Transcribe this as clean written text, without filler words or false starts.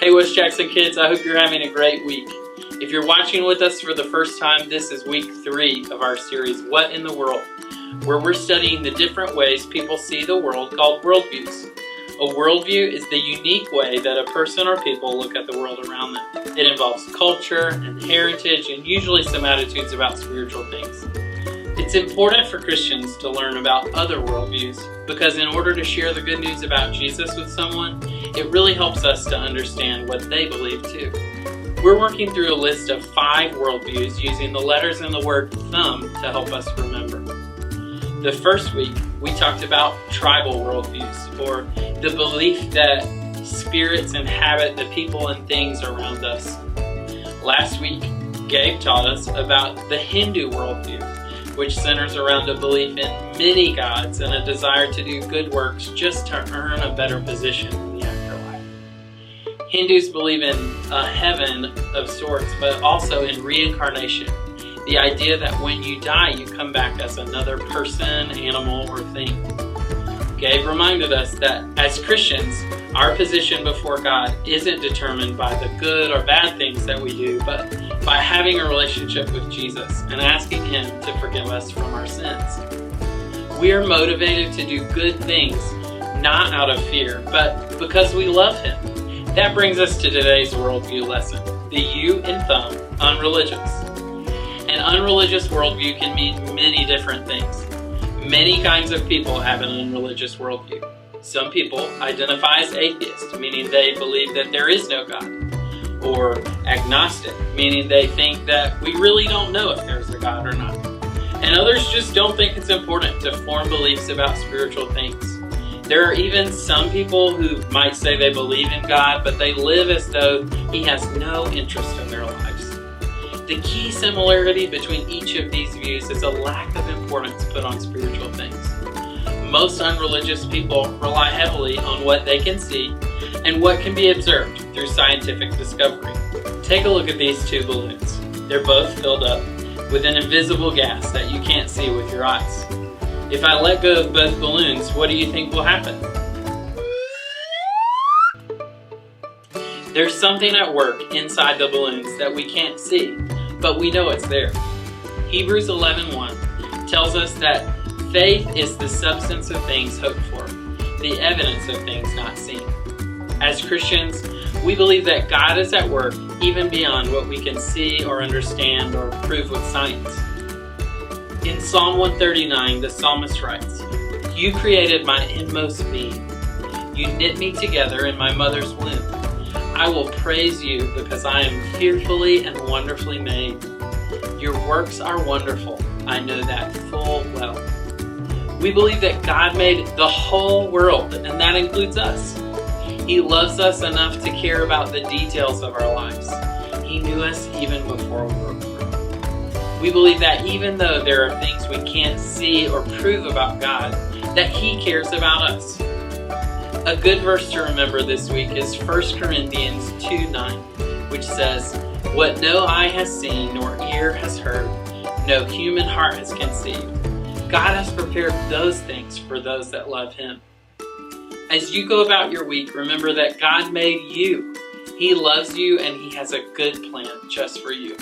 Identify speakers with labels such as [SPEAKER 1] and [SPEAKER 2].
[SPEAKER 1] Hey West Jackson kids, I hope you're having a great week. If you're watching with us for the first time, this is week 3 of our series, What in the World?, where we're studying the different ways people see the world called worldviews. A worldview is the unique way that a person or people look at the world around them. It involves culture and heritage and usually some attitudes about spiritual things. It's important for Christians to learn about other worldviews because in order to share the good news about Jesus with someone, it really helps us to understand what they believe too. We're working through a list of 5 worldviews using the letters in the word thumb to help us remember. The first week, we talked about tribal worldviews, or the belief that spirits inhabit the people and things around us. Last week, Gabe taught us about the Hindu worldview, which centers around a belief in many gods and a desire to do good works just to earn a better position in the afterlife. Hindus believe in a heaven of sorts, but also in reincarnation, the idea that when you die, you come back as another person, animal, or thing. Gabe reminded us that as Christians, our position before God isn't determined by the good or bad things that we do, but by having a relationship with Jesus and asking Him to forgive us from our sins. We are motivated to do good things, not out of fear, but because we love Him. That brings us to today's worldview lesson, the U in thumb, unreligious. An unreligious worldview can mean many different things. Many kinds of people have an unreligious worldview. Some people identify as atheist, meaning they believe that there is no God. Or agnostic, meaning they think that we really don't know if there's a God or not. And others just don't think it's important to form beliefs about spiritual things. There are even some people who might say they believe in God, but they live as though He has no interest in their lives. The key similarity between each of these views is a lack of importance put on spiritual things. Most unreligious people rely heavily on what they can see and what can be observed through scientific discovery. Take a look at these 2 balloons. They're both filled up with an invisible gas that you can't see with your eyes. If I let go of both balloons, what do you think will happen? There's something at work inside the balloons that we can't see, but we know it's there. Hebrews 11:1 tells us that faith is the substance of things hoped for, the evidence of things not seen. As Christians, we believe that God is at work even beyond what we can see or understand or prove with science. In Psalm 139, the psalmist writes, "You created my inmost being. You knit me together in my mother's womb. I will praise you because I am fearfully and wonderfully made. Your works are wonderful. I know that full well." We believe that God made the whole world, and that includes us. He loves us enough to care about the details of our lives. He knew us even before we were born. We believe that even though there are things we can't see or prove about God, that He cares about us. A good verse to remember this week is 1 Corinthians 2:9, which says, "What no eye has seen nor ear has heard, no human heart has conceived. God has prepared those things for those that love Him." As you go about your week, remember that God made you. He loves you and He has a good plan just for you.